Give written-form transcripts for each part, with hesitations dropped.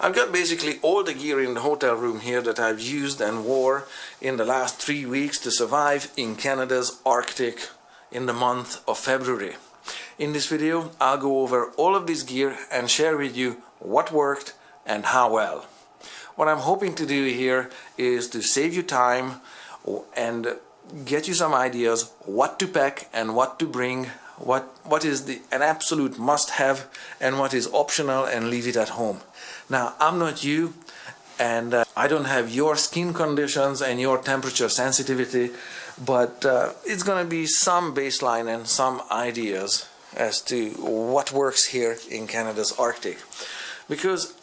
I've got basically all the gear in the hotel room here that I've used and wore in the last 3 weeks to survive in Canada's Arctic in the month of February. In this video, I'll go over all of this gear and share with you what worked and how well. What I'm hoping to do here is to save you time and get you some ideas what to pack and what to bring, what is an absolute must-have and what is optional, and leave it at home. Now, I'm not you, and I don't have your skin conditions and your temperature sensitivity, but it's going to be some baseline and some ideas as to what works here in Canada's Arctic. Because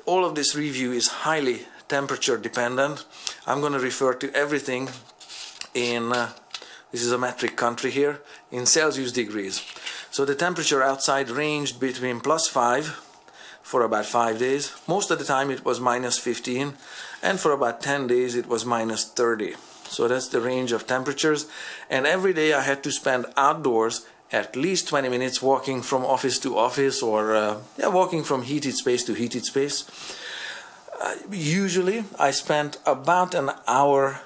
all of this review is highly temperature dependent, I'm going to refer to everything in, this is a metric country here, in Celsius degrees. So the temperature outside ranged between +5 for about 5 days. Most of the time it was -15, and for about 10 days it was -30. So that's the range of temperatures, and every day I had to spend outdoors at least 20 minutes walking from office to office, or walking from heated space to heated space. Usually I spent about an hour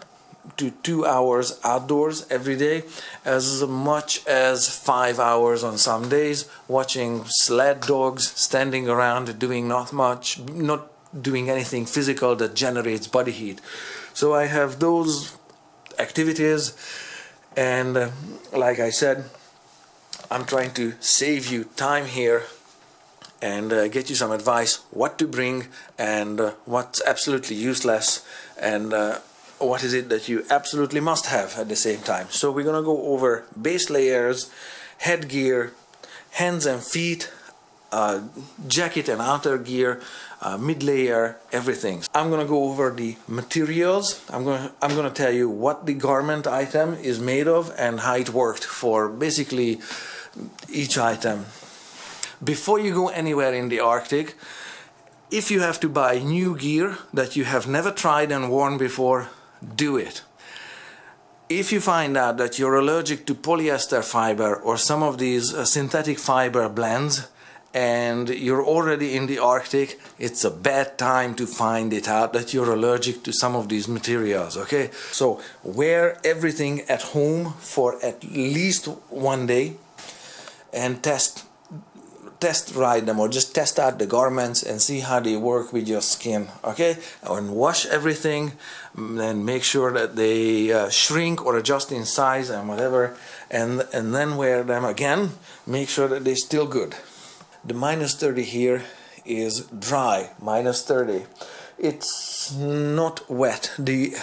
to 2 hours outdoors every day, as much as 5 hours on some days, watching sled dogs standing around doing not much, not doing anything physical that generates body heat. So I have those activities, and like I said, I'm trying to save you time here and get you some advice what to bring and what's absolutely useless, and what is it that you absolutely must have at the same time. So we're gonna go over base layers, headgear, hands and feet, jacket and outer gear, mid layer, everything. I'm gonna go over the materials. I'm gonna tell you what the garment item is made of and how it worked for basically each item. Before you go anywhere in the Arctic, if you have to buy new gear that you have never tried and worn before, do it. If you find out that you're allergic to polyester fiber or some of these synthetic fiber blends, and you're already in the Arctic, it's a bad time to find it out that you're allergic to some of these materials, okay? So wear everything at home for at least 1 day and test ride them, or just test out the garments and see how they work with your skin, okay? And wash everything, and make sure that they shrink or adjust in size and whatever, and then wear them again. Make sure that they're still good. The -30 here is dry, -30. It's not wet. The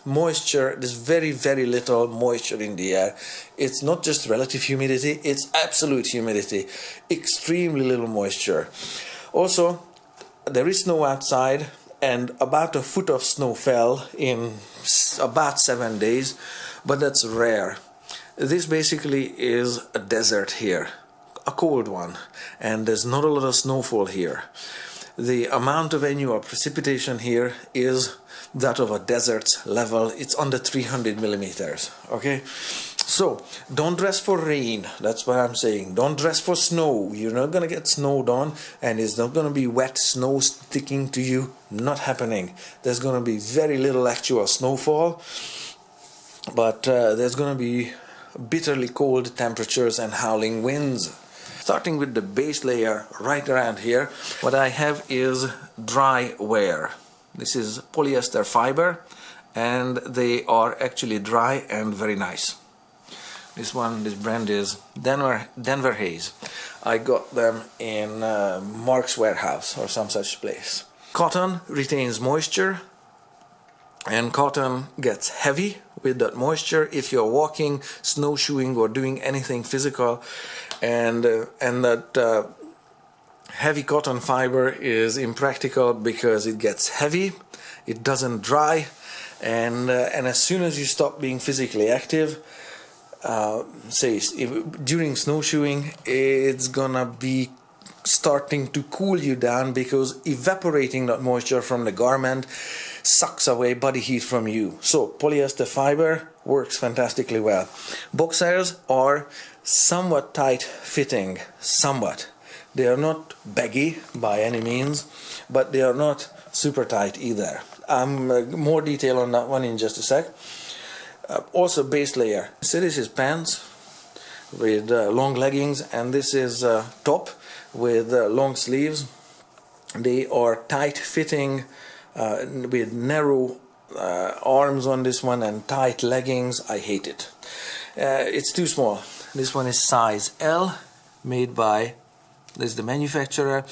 moisture, there's very little moisture in the air. It's not just relative humidity, it's absolute humidity. Extremely little moisture. Also, there is snow outside, and about a foot of snow fell in about 7 days, but that's rare. This basically is a desert here, a cold one, and there's not a lot of snowfall here. The amount of annual precipitation here is that of a desert's level. It's under 300 millimeters, okay? So don't dress for rain, that's what I'm saying. Don't dress for snow. You're not gonna get snowed on, and it's not gonna be wet snow sticking to you. Not happening. There's gonna be very little actual snowfall, but there's gonna be bitterly cold temperatures and howling winds. Starting with the base layer right around here, what I have is dry wear. This is polyester fiber, and they are actually dry and very nice. This brand is Denver Hayes. I got them in Mark's Warehouse or some such place. Cotton retains moisture, and cotton gets heavy with that moisture if you're walking, snowshoeing, or doing anything physical, and that heavy cotton fiber is impractical because it gets heavy, it doesn't dry, and as soon as you stop being physically active, during snowshoeing, it's gonna be starting to cool you down, because evaporating that moisture from the garment sucks away body heat from you. So polyester fiber works fantastically well. Boxers are somewhat tight fitting, somewhat. They are not baggy by any means, but they are not super tight either. More detail on that one in just a sec. Also base layer. So this is pants with long leggings, and this is top with long sleeves. They are tight fitting with narrow arms on this one and tight leggings. I hate it. It's too small. This one is size L, made by, this is the manufacturer,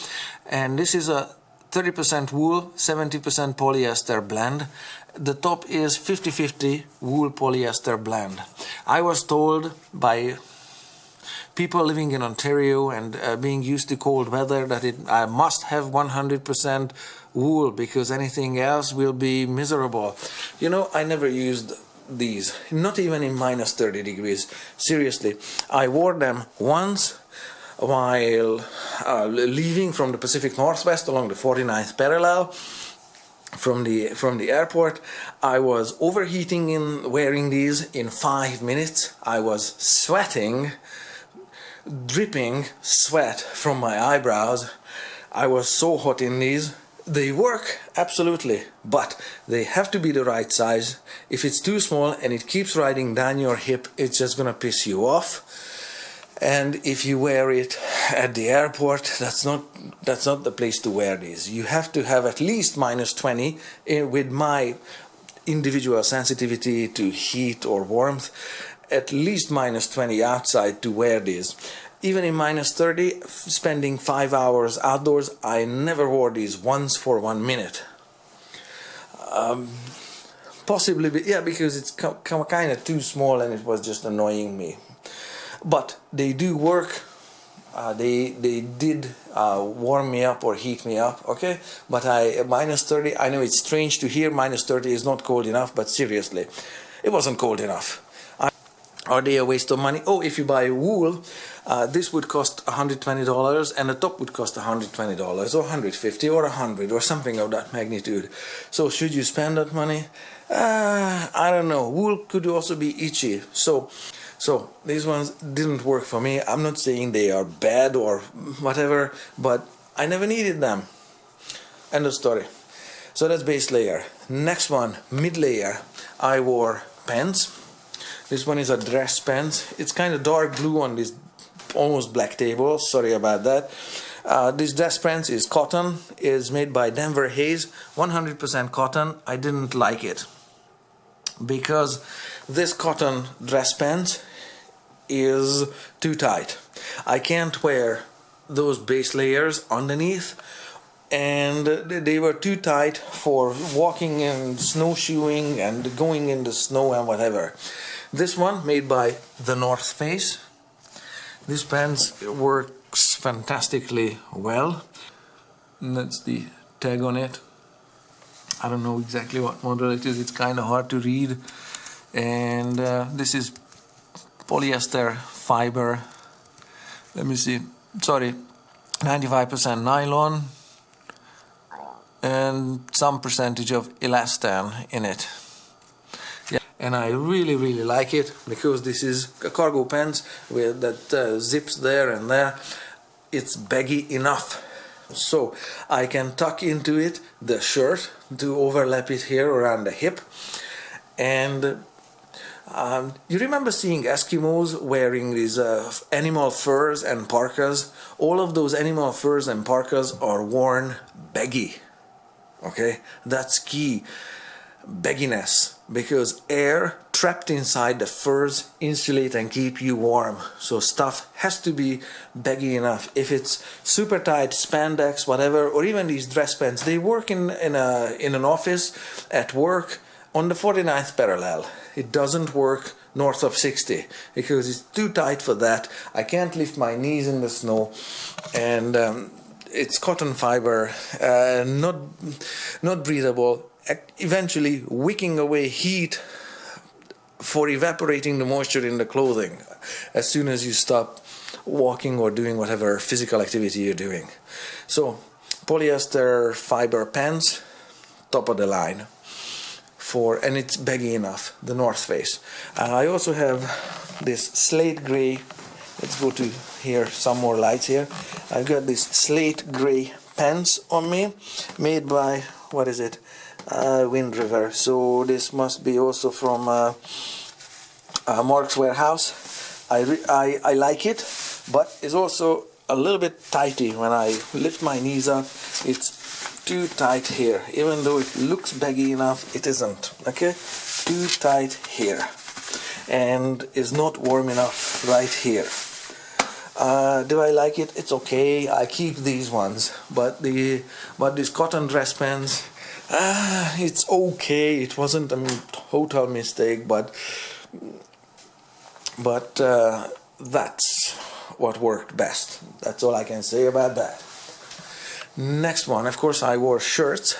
and this is a 30% wool, 70% polyester blend. The top is 50-50 wool polyester blend. I was told by people living in Ontario and being used to cold weather that I must have 100% wool because anything else will be miserable. You know, I never used these, not even in minus 30 degrees. Seriously, I wore them once while leaving from the Pacific Northwest along the 49th parallel from the airport. I was overheating in wearing these. In 5 minutes I was sweating, dripping sweat from my eyebrows. I was so hot in these. They work, absolutely, but they have to be the right size. If it's too small and it keeps riding down your hip, it's just gonna piss you off. And if you wear it at the airport, that's not the place to wear these. You have to have at least minus 20. With my individual sensitivity to heat or warmth, at least minus 20 outside to wear these. Even in minus 30, spending 5 hours outdoors, I never wore these once for 1 minute. Possibly, yeah, because it's kind of too small and it was just annoying me. But they do work. They did warm me up or heat me up, okay? But minus 30, I know it's strange to hear minus 30 is not cold enough, but seriously, it wasn't cold enough. Are they a waste of money? Oh, if you buy wool, this would cost $120 and the top would cost $120 or $150 or $100 or something of that magnitude. So should you spend that money? I don't know. Wool could also be itchy. So these ones didn't work for me. I'm not saying they are bad or whatever, but I never needed them. End of story. So that's base layer. Next one, mid layer. I wore pants. This one is a dress pants. It's kind of dark blue on this almost black table. Sorry about that. This dress pants is cotton. Is made by Denver Hayes. 100% cotton. I didn't like it because this cotton dress pants is too tight. I can't wear those base layers underneath, and they were too tight for walking and snowshoeing and going in the snow and whatever. This one, made by the North Face. This pants works fantastically well. And that's the tag on it. I don't know exactly what model it is. It's kind of hard to read. And this is polyester fiber. Let me see. Sorry, 95% nylon and some percentage of elastan in it. Yeah, and I really like it because this is a cargo pants with that zips there and there. It's baggy enough, so I can tuck into it the shirt to overlap it here around the hip. And you remember seeing Eskimos wearing these animal furs and parkas? All of those animal furs and parkas are worn baggy. Okay, that's key. Bagginess, because air trapped inside the furs insulate and keep you warm. So stuff has to be baggy enough. If it's super tight spandex, whatever, or even these dress pants, they work in an office, at work, on the 49th parallel. It doesn't work north of 60 because it's too tight for that. I can't lift my knees in the snow, and it's cotton fiber, not breathable, eventually wicking away heat for evaporating the moisture in the clothing as soon as you stop walking or doing whatever physical activity you're doing. So polyester fiber pants, top of the line. And it's baggy enough, the North Face. I also have this slate gray. Let's go to here some more lights here. I've got this slate gray pants on me, made by, what is it, Wind River. So this must be also from Mark's Warehouse. I like it, but it's also a little bit tighty. When I lift my knees up, it's too tight here. Even though it looks baggy enough, it isn't. Okay, too tight here, and is not warm enough right here. Do I like it? It's okay. I keep these ones, but these cotton dress pants, it's okay. It wasn't a total mistake, but that's what worked best. That's all I can say about that. Next one, of course, I wore shirts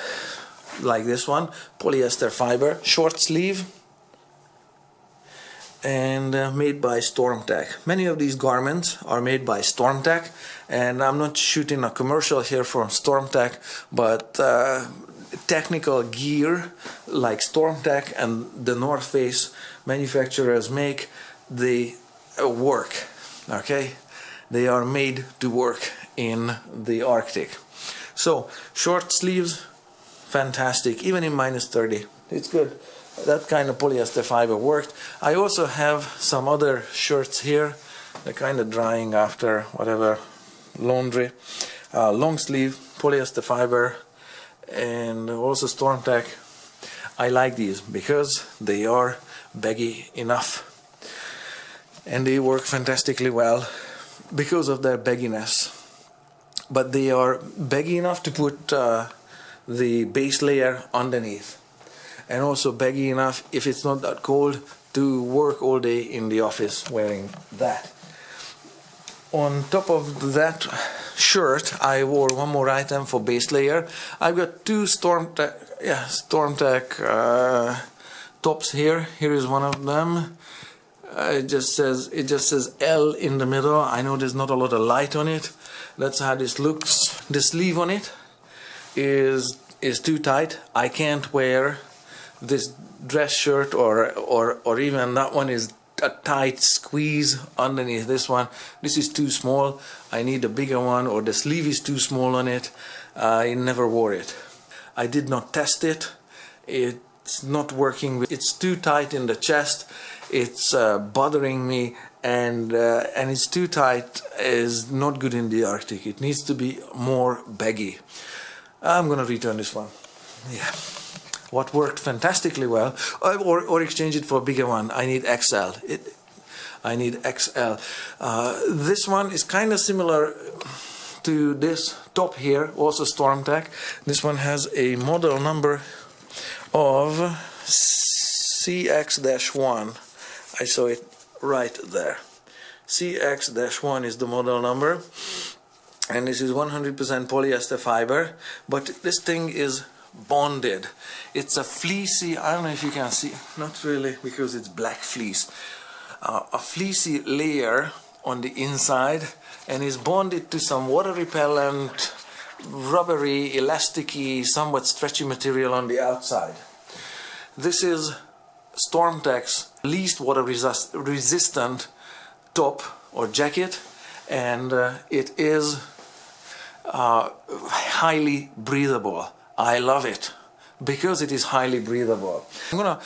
like this one, polyester fiber, short sleeve, and made by StormTech. Many of these garments are made by StormTech, and I'm not shooting a commercial here for StormTech, but technical gear like StormTech and the North Face manufacturers make, they work. Okay, they are made to work in the Arctic. So short sleeves, fantastic, even in -30, it's good. That kind of polyester fiber worked. I also have some other shirts here. They're kind of drying after whatever laundry. Long sleeve, polyester fiber, and also StormTech. I like these because they are baggy enough, and they work fantastically well because of their bagginess. But they are baggy enough to put the base layer underneath, and also baggy enough, if it's not that cold, to work all day in the office wearing that. On top of that shirt, I wore one more item for base layer. I've got two StormTech tops here. Here is one of them. It just says L in the middle. I know there's not a lot of light on it. That's how this looks. The sleeve on it is too tight. I can't wear this dress shirt, or even that one is a tight squeeze underneath this one. This is too small. I need a bigger one, or the sleeve is too small on it. I never wore it. I did not test it. It's not working. It's too tight in the chest. It's bothering me, and it's too tight. Is not good in the Arctic. It needs to be more baggy. I'm gonna return this one. Yeah. What worked fantastically well, or exchange it for a bigger one. I need XL. I need XL. This one is kind of similar to this top here, also StormTech. This one has a model number of CX-1. I saw it right there. CX-1 is the model number, and this is 100% polyester fiber, but this thing is bonded. It's a fleecy, I don't know if you can see, not really because it's black fleece, a fleecy layer on the inside, and is bonded to some water repellent, rubbery, elasticy, somewhat stretchy material on the outside. This is StormTech's least water resistant top or jacket, and it is highly breathable. I love it because it is highly breathable. I'm gonna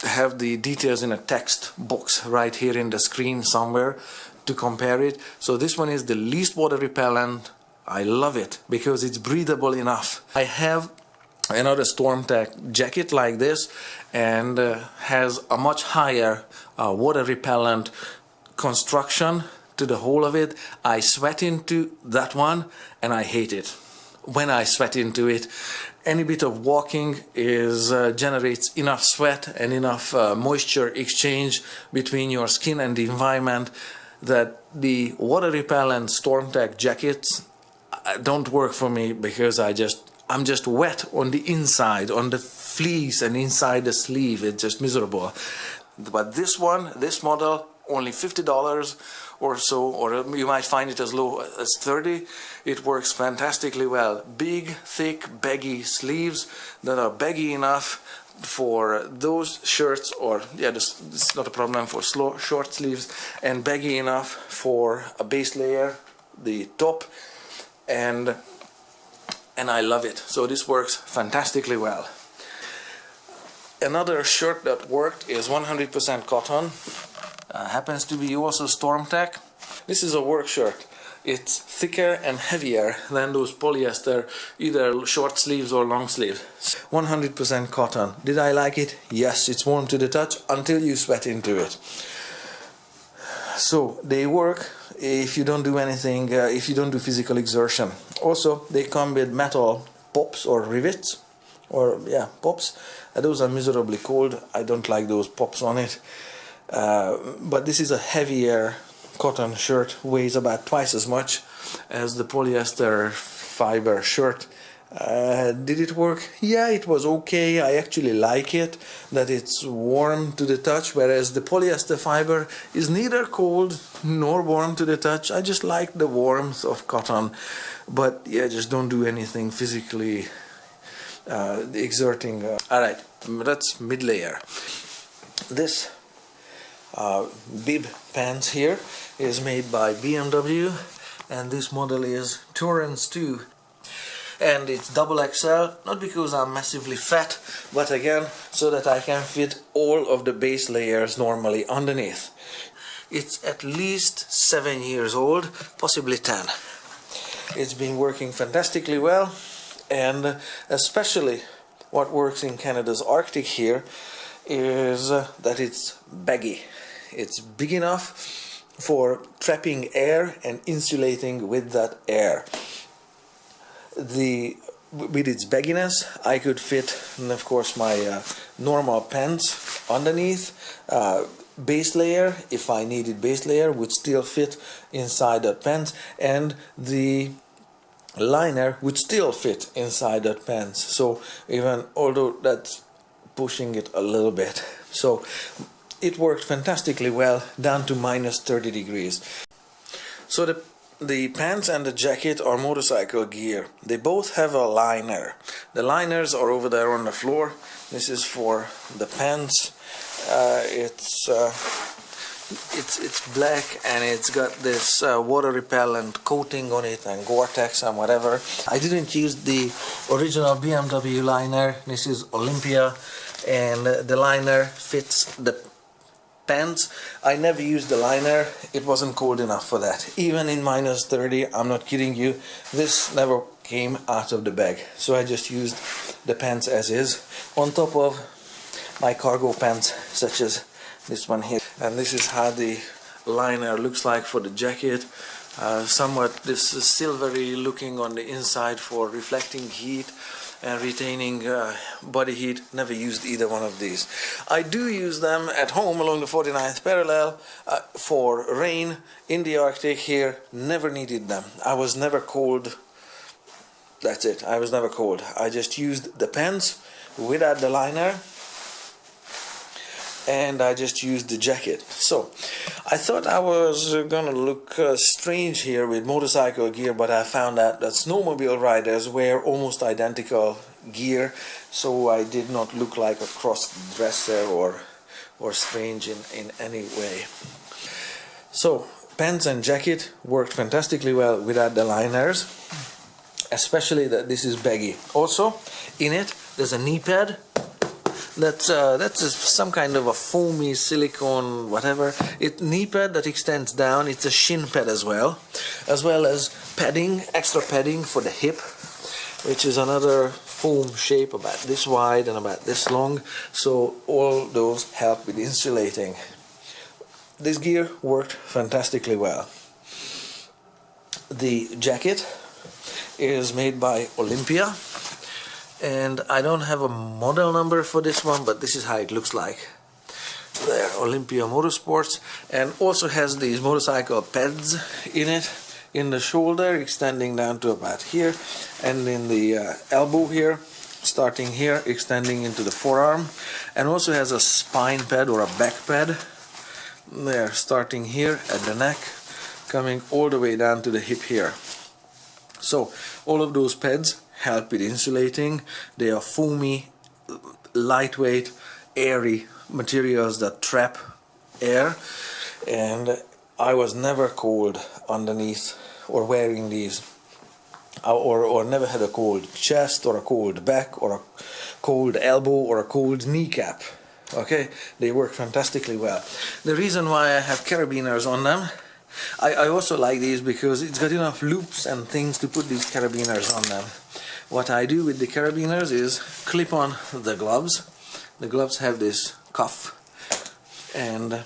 have the details in a text box right here in the screen somewhere to compare it. So this one is the least water repellent. I love it because it's breathable enough. I have another StormTech jacket like this, and has a much higher water repellent construction to the whole of it. I sweat into that one and I hate it. When I sweat into it, any bit of walking generates enough sweat and enough moisture exchange between your skin and the environment that the water repellent StormTech jackets don't work for me, because I'm just wet on the inside, on the fleece and inside the sleeve. It's just miserable. But this one, this model, only $50 or so, or you might find it as low as $30. It works fantastically well. Big, thick, baggy sleeves that are baggy enough for those shirts, or yeah, this is not a problem for short sleeves, and baggy enough for a base layer, the top, and I love it. So this works fantastically well. Another shirt that worked is 100% cotton. Happens to be also StormTech. This is a work shirt. It's thicker and heavier than those polyester, either short sleeves or long sleeves. 100% cotton. Did I like it? Yes, it's warm to the touch until you sweat into it. So they work if you don't do anything, if you don't do physical exertion. Also, they come with metal pops or rivets, or yeah, pops. Those are miserably cold. I don't like those pops on it. But this is a heavier cotton shirt, weighs about twice as much as the polyester fiber shirt. Did it work? Yeah, it was okay. I actually like it, that it's warm to the touch, whereas the polyester fiber is neither cold nor warm to the touch. I just like the warmth of cotton, but yeah, just don't do anything physically exerting. Alright, that's mid-layer. This bib pants here is made by BMW, and this model is Torrance 2, and it's double XL, not because I'm massively fat, but again so that I can fit all of the base layers normally underneath. It's at least 7 years old, possibly 10. It's been working fantastically well, and especially what works in Canada's Arctic here is that it's baggy. It's big enough for trapping air and insulating with that air. With its bagginess, I could fit, and of course, my normal pants underneath. Base layer, if I needed base layer, would still fit inside that pants, and the liner would still fit inside that pants. So even although that's pushing it a little bit, so it worked fantastically well down to minus 30 degrees. So the pants and the jacket are motorcycle gear. They both have a liner. The liners are over there on the floor. This is for the pants. It's black, and it's got this water repellent coating on it, and Gore-Tex and whatever. I didn't use the original BMW liner. This is Olympia, and the liner fits the pants. I never used the liner. It wasn't cold enough for that. Even in minus 30, I'm not kidding you, this never came out of the bag. So I just used the pants as is, on top of my cargo pants, such as this one here. And this is how the liner looks like for the jacket. Somewhat this is silvery looking on the inside for reflecting heat and retaining body heat. Never used either one of these. I do use them at home along the 49th parallel for rain in the Arctic here. Never needed them. I was never cold. That's it. I was never cold. I just used the pants without the liner, and I just used the jacket. So I thought I was gonna look strange here with motorcycle gear, but I found out that snowmobile riders wear almost identical gear, so I did not look like a cross-dresser or strange in any way. So pants and jacket worked fantastically well without the liners, especially that this is baggy. Also in it there's a knee pad. That's some kind of a foamy silicone whatever. Knee pad that extends down. It's a shin pad as well as padding, extra padding for the hip, which is another foam shape about this wide and about this long. So all those help with insulating. This gear worked fantastically well. The jacket is made by Olympia, and I don't have a model number for this one, but this is how it looks like. There, Olympia Motorsports, and also has these motorcycle pads in it, in the shoulder, extending down to about here, and in the elbow here, starting here, extending into the forearm, and also has a spine pad or a back pad there, starting here at the neck, coming all the way down to the hip here. So all of those pads help with insulating. They are foamy lightweight, airy materials that trap air, and I was never cold underneath or wearing these, or never had a cold chest or a cold back or a cold elbow or a cold kneecap. Okay, they work fantastically well. The reason why I have carabiners on them, I also like these because it's got enough loops and things to put these carabiners on them. What I do with the carabiners is clip on the gloves. The gloves have this cuff, and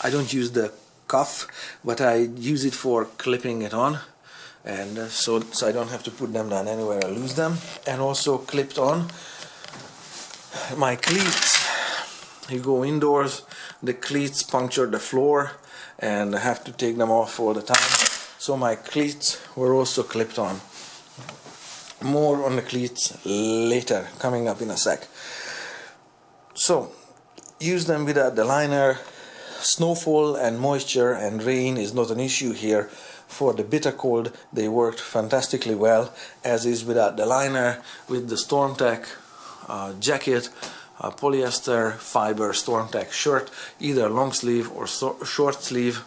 I don't use the cuff, but I use it for clipping it on, and so I don't have to put them down anywhere or lose them. And also clipped on my cleats. You go indoors, the cleats puncture the floor, and I have to take them off all the time. So my cleats were also clipped on. More on the cleats later, coming up in a sec. So, use them without the liner. Snowfall and moisture and rain is not an issue here. For the bitter cold, they worked fantastically well, as is without the liner, with the StormTech jacket, polyester fiber StormTech shirt, either long sleeve or short sleeve.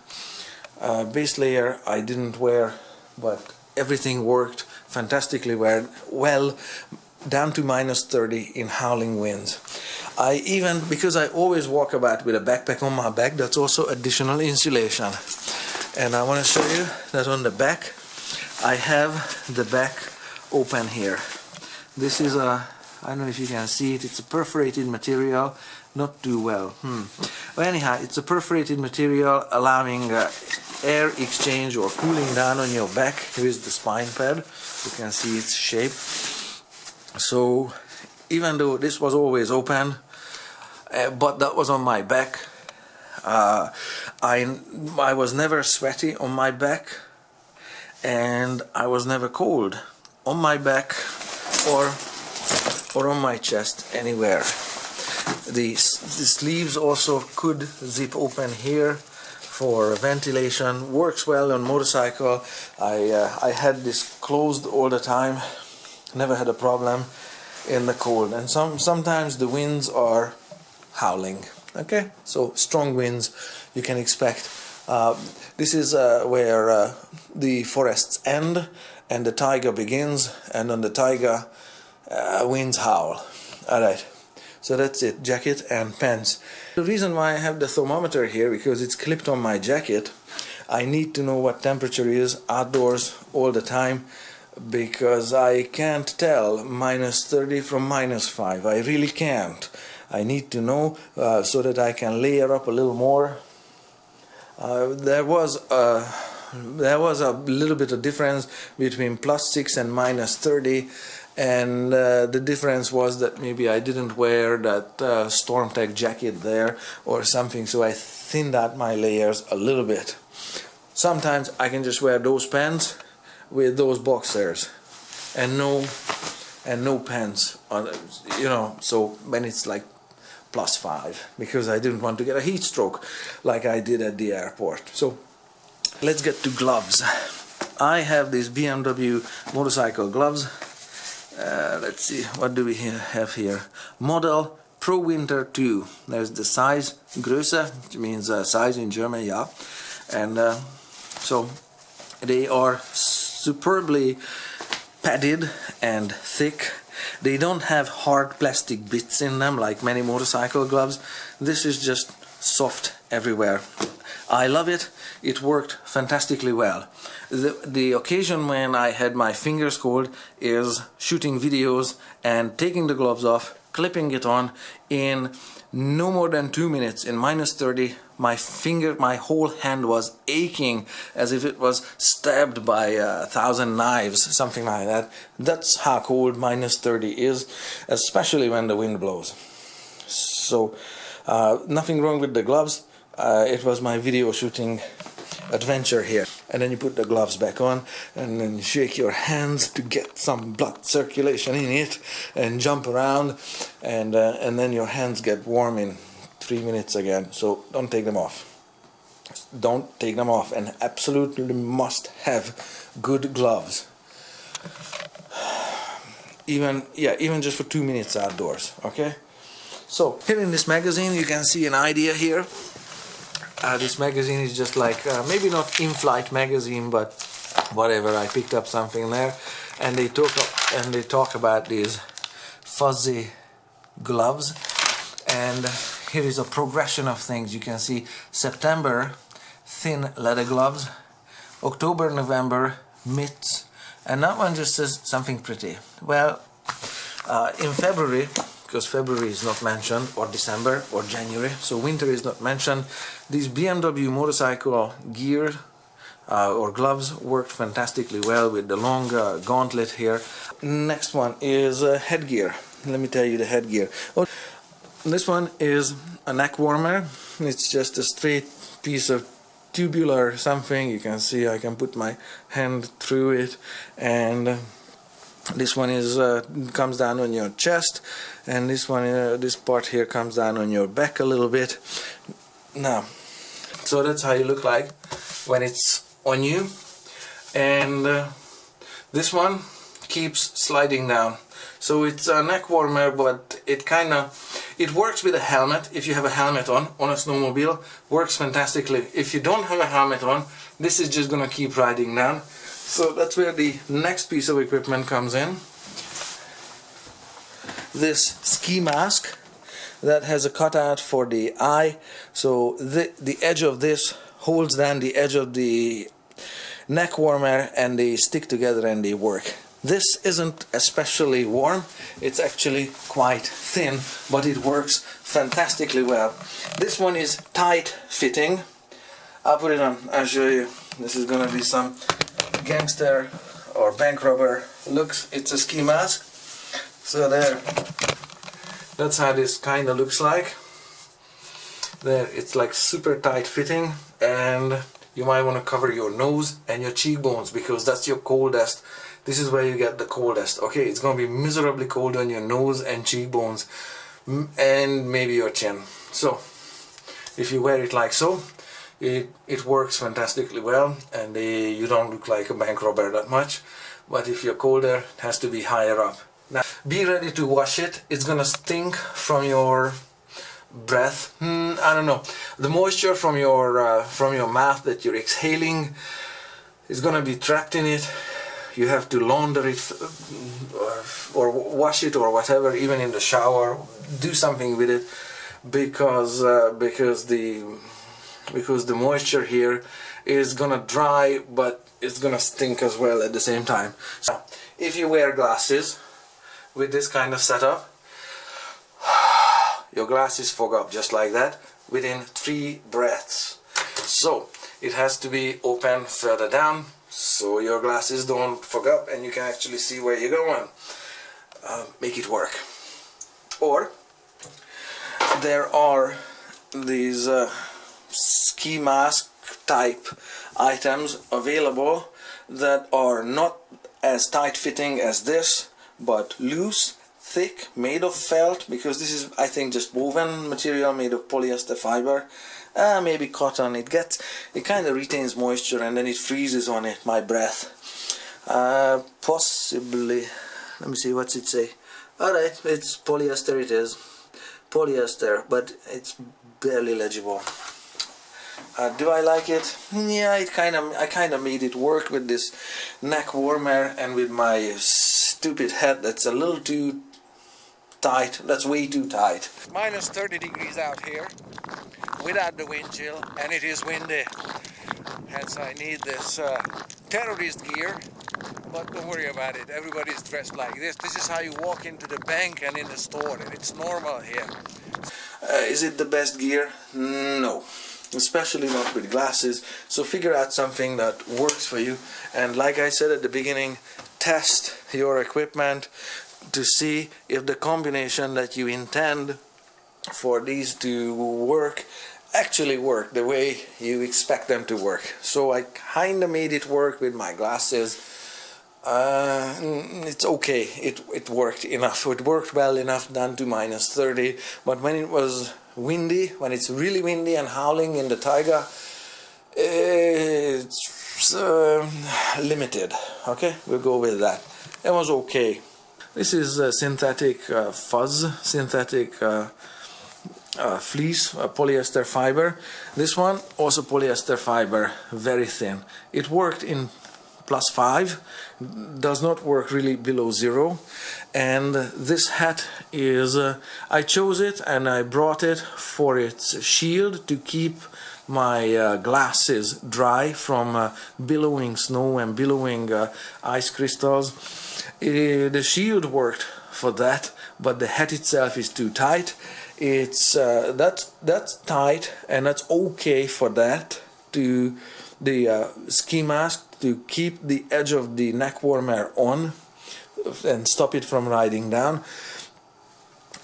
Base layer I didn't wear, but everything worked fantastically well, down to -30 in howling winds. Because I always walk about with a backpack on my back, that's also additional insulation. And I want to show you that on the back, I have the back open here. This is I don't know if you can see it, it's a perforated material, not too well. Well, anyhow, it's a perforated material allowing air exchange or cooling down on your back. Here is the spine pad, you can see its shape. So even though this was always open, but that was on my back, I was never sweaty on my back, and I was never cold on my back or on my chest anywhere. The sleeves also could zip open here for ventilation. Works well on motorcycle. I had this closed all the time, never had a problem in the cold. And sometimes the winds are howling. Okay, so strong winds you can expect. This is where the forests end and the taiga begins, and on the taiga winds howl. Alright, so that's it, jacket and pants. The reason why I have the thermometer here, because it's clipped on my jacket. I need to know what temperature is outdoors all the time, because I can't tell -30 from -5. I really can't. I need to know so that I can layer up a little more. There was a little bit of difference between +6 and -30, and the difference was that maybe I didn't wear that StormTech jacket there or something, so I thinned out my layers a little bit. Sometimes I can just wear those pants with those boxers and no pants on, you know, so when it's like +5, because I didn't want to get a heat stroke like I did at the airport. So let's get to gloves. I have these BMW motorcycle gloves. Let's see, what do we have here? Model Pro Winter 2. There's the size Größe, which means size in German, yeah. And so they are superbly padded and thick. They don't have hard plastic bits in them like many motorcycle gloves. This is just soft everywhere. I love it. It worked fantastically well. The occasion when I had my fingers cold is shooting videos and taking the gloves off, clipping it on in no more than 2 minutes. In -30, my whole hand was aching as if it was stabbed by 1,000 knives, something like that. That's how cold -30 is, especially when the wind blows. So nothing wrong with the gloves. It was my video shooting adventure here. And then you put the gloves back on, and then you shake your hands to get some blood circulation in it, and jump around, and then your hands get warm in 3 minutes again. So don't take them off. Don't take them off, and absolutely must have good gloves. Even just for 2 minutes outdoors. Okay. So here in this magazine you can see an idea here. This magazine is just like maybe not in-flight magazine, but whatever. I picked up something there, and they talk about these fuzzy gloves, and here is a progression of things. You can see September thin leather gloves, October, November mitts, and that one just says something pretty. Well, in February, because February is not mentioned, or December or January, so winter is not mentioned, these BMW motorcycle gear or gloves worked fantastically well with the long gauntlet here. Next one is headgear. Let me tell you the headgear. Oh, this one is a neck warmer. It's just a straight piece of tubular something. You can see I can put my hand through it, and this one is comes down on your chest, and this one, this part here comes down on your back a little bit. Now, so that's how you look like when it's on you, and this one keeps sliding down. So it's a neck warmer, but it works with a helmet. If you have a helmet on a snowmobile, works fantastically. If you don't have a helmet on, this is just gonna keep riding down. So that's where the next piece of equipment comes in. This ski mask that has a cutout for the eye. So the edge of this holds down the edge of the neck warmer, and they stick together and they work. This isn't especially warm, it's actually quite thin, but it works fantastically well. This one is tight fitting. I'll put it on, I'll show you. This is gonna be some gangster or bank robber looks. It's a ski mask. So there, that's how this kind of looks like. There, it's like super tight fitting, and you might want to cover your nose and your cheekbones, because that's your coldest. This is where you get the coldest. Okay, it's going to be miserably cold on your nose and cheekbones, and maybe your chin. So if you wear it like so, it works fantastically well, and you don't look like a bank robber that much. But if you're colder, it has to be higher up. Now, be ready to wash it. It's gonna stink from your breath. I don't know. The moisture from your mouth that you're exhaling is gonna be trapped in it. You have to launder it or wash it or whatever, even in the shower. Do something with it, because the moisture here is gonna dry, but it's gonna stink as well at the same time. So if you wear glasses with this kind of setup, your glasses fog up just like that within 3 breaths. So it has to be open further down, so your glasses don't fog up and you can actually see where you're going. Make it work. Or there are these ski mask type items available that are not as tight fitting as this, but loose, thick, made of felt, because this is, I think, just woven material made of polyester fiber, maybe cotton. It kind of retains moisture and then it freezes on it, my breath. Possibly, let me see, what's it say? Alright, it's polyester, it is polyester, but it's barely legible. Do I like it? Yeah, I kind of made it work with this neck warmer and with my stupid head that's a little too tight. That's way too tight. Minus 30 degrees out here without the wind chill, and it is windy. Hence I need this terrorist gear, but don't worry about it. Everybody's dressed like this. This is how you walk into the bank and in the store, and it's normal here. Is it the best gear? No. Especially not with glasses. So figure out something that works for you, and like I said at the beginning, test your equipment to see if the combination that you intend for these to work actually work the way you expect them to work. So I kinda made it work with my glasses. It's okay, it worked enough. It worked well enough down to minus 30, but when it was windy, when it's really windy and howling in the taiga, it's limited. Okay, we'll go with that. It was okay. This is synthetic fuzz, synthetic fleece, polyester fiber. This one also polyester fiber, very thin. It worked in +5, does not work really below 0. And this hat is, I chose it and I brought it for its shield to keep my glasses dry from billowing snow and billowing ice crystals. The shield worked for that, but the hat itself is too tight. It's that's tight, and that's okay for that, to the ski mask, to keep the edge of the neck warmer on and stop it from riding down.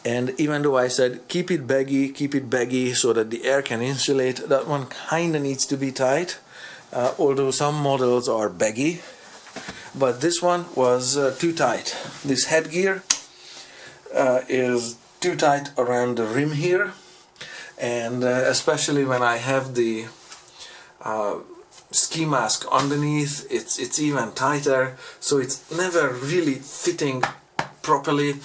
And even though I said keep it baggy so that the air can insulate, that one kind of needs to be tight, although some models are baggy, but this one was too tight. This headgear is too tight around the rim here, and especially when I have the ski mask underneath, it's even tighter, so it's never really fitting properly,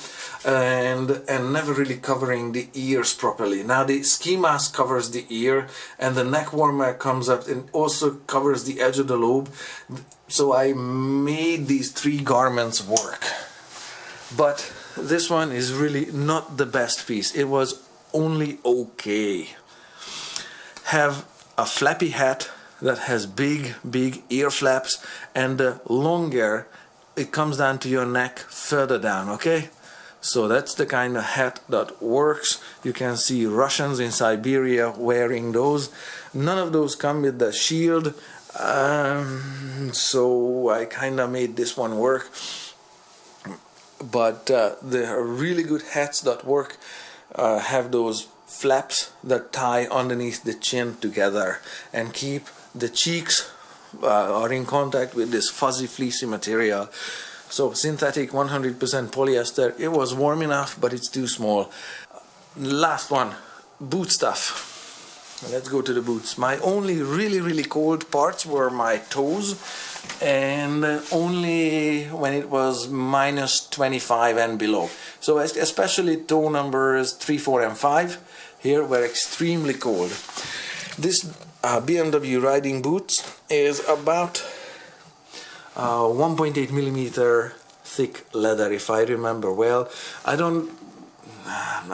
and never really covering the ears properly. Now the ski mask covers the ear, and the neck warmer comes up and also covers the edge of the lobe, so I made these 3 garments work. But this one is really not the best piece. It was only okay. Have a flappy hat that has big ear flaps, and longer it comes down to your neck further down, okay? So that's the kind of hat that works. You can see Russians in Siberia wearing those. None of those come with the shield, so I kind of made this one work. But there are really good hats that work, have those flaps that tie underneath the chin together and keep the cheeks are in contact with this fuzzy fleecy material. So synthetic 100% polyester. It was warm enough, but it's too small. Last one, boot stuff. Let's go to the boots. My only really cold parts were my toes, and only when it was -25 and below. So especially toe numbers 3, 4 and 5 here were extremely cold. This BMW riding boots is about 1.8 millimeter thick leather, if I remember well.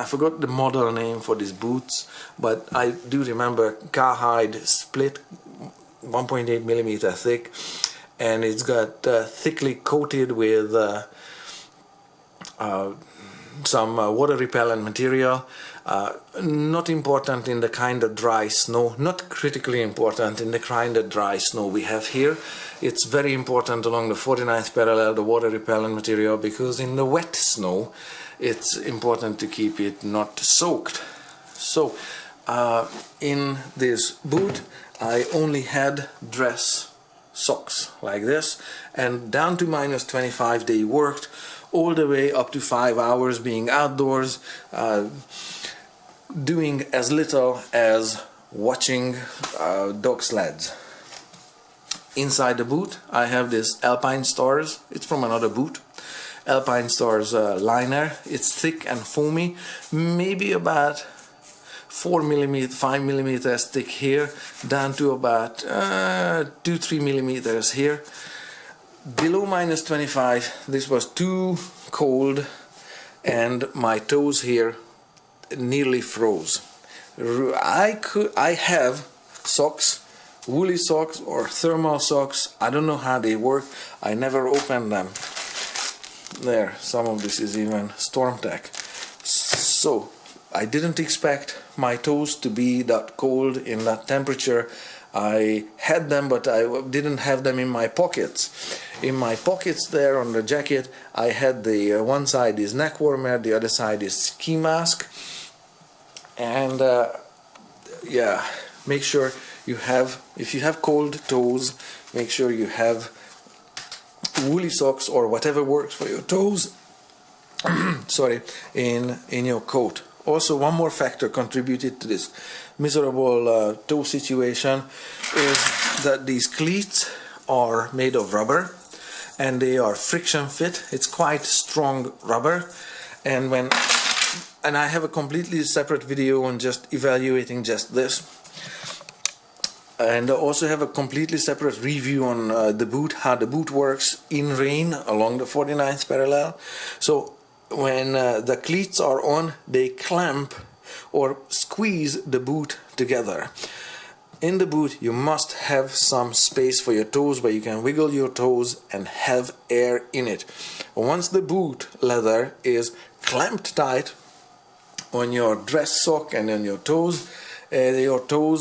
I forgot the model name for these boots, but I do remember cowhide split, 1.8 millimeter thick, and it's got thickly coated with some water repellent material. Not important in the kind of dry snow, not critically important in the kind of dry snow we have here. It's very important along the 49th parallel, the water repellent material, because in the wet snow it's important to keep it not soaked. So in this boot I only had dress socks like this, and down to -25 they worked, all the way up to 5 hours being outdoors, doing as little as watching dog sleds. Inside the boot I have this Alpine Stars, it's from another boot, Alpine Stars liner. It's thick and foamy, maybe about 4 millimeters, 5 millimeters thick here, down to about 2-3 millimeters here. Below -25 this was too cold, and my toes here nearly froze. I have socks, woolly socks or thermal socks. I don't know how they work. I never opened them. There, some of this is even StormTech. So I didn't expect my toes to be that cold in that temperature. I had them, but I didn't have them in my pockets. In my pockets there on the jacket I had the one side is neck warmer, the other side is ski mask. And yeah, make sure you have, if you have cold toes, make sure you have woolly socks or whatever works for your toes sorry, in your coat. Also, one more factor contributed to this miserable toe situation is that these cleats are made of rubber, and they are friction fit. It's quite strong rubber, and when and I have a completely separate video on just evaluating just this. And I also have a completely separate review on the boot, how the boot works in rain along the 49th parallel. So when the cleats are on, they clamp or squeeze the boot together. In the boot you must have some space for your toes where you can wiggle your toes and have air in it. Once the boot leather is clamped tight on your dress sock and on your toes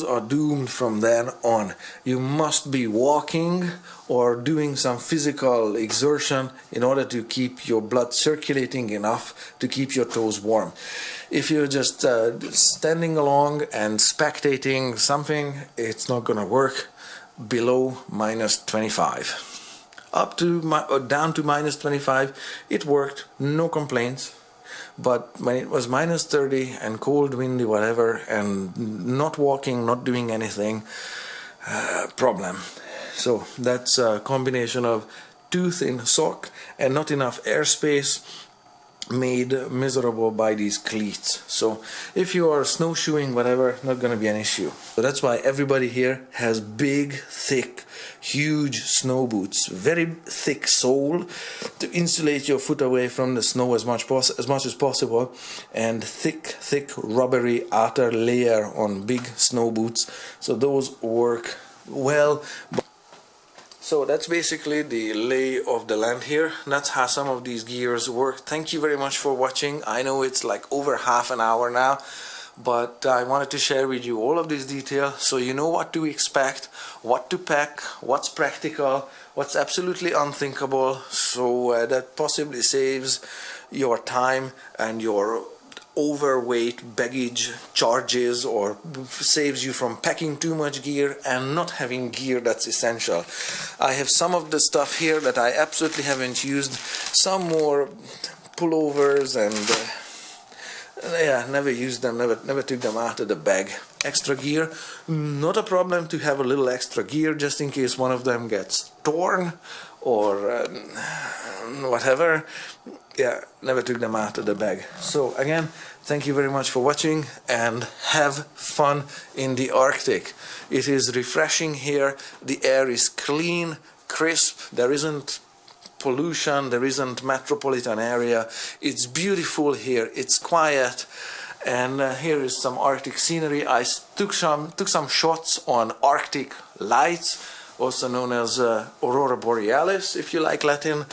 are doomed from then on. You must be walking or doing some physical exertion in order to keep your blood circulating enough to keep your toes warm. If you're just standing along and spectating something, it's not gonna work below -25. Up to down to -25, it worked, no complaints. But when it was -30 and cold, windy, whatever, and not walking, not doing anything, problem. So that's a combination of too thin sock and not enough airspace made miserable by these cleats. So if you are snowshoeing, whatever, not going to be an issue. So that's why everybody here has big, thick, huge snow boots, very thick sole to insulate your foot away from the snow as much as possible, and thick rubbery outer layer on big snow boots. So those work well. So that's basically the lay of the land here. That's how some of these gears work. Thank you very much for watching. I know it's like over half an hour now, but I wanted to share with you all of this detail so you know what to expect, what to pack, what's practical, what's absolutely unthinkable, so that possibly saves your time and your overweight baggage charges, or saves you from packing too much gear and not having gear that's essential. I have some of the stuff here that I absolutely haven't used, some more pullovers, and yeah, never used them, never took them out of the bag. Extra gear, not a problem to have a little extra gear just in case one of them gets torn or whatever. Yeah, never took them out of the bag. So again, thank you very much for watching, and have fun in the Arctic. It is refreshing here. The air is clean, crisp. There isn't pollution, there isn't metropolitan area. It's beautiful here, it's quiet, and here is some Arctic scenery. I took some shots on Arctic lights, also known as Aurora Borealis if you like Latin.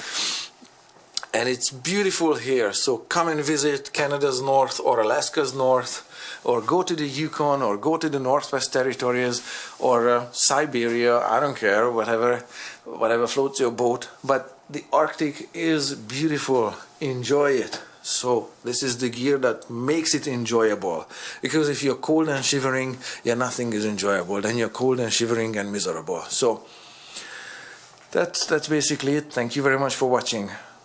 And it's beautiful here, so come and visit Canada's north or Alaska's north, or go to the Yukon, or go to the Northwest Territories, or Siberia, I don't care, whatever floats your boat. But the Arctic is beautiful, enjoy it. So this is the gear that makes it enjoyable, because if you're cold and shivering, yeah, nothing is enjoyable, then you're cold and shivering and miserable. So that's basically it. Thank you very much for watching.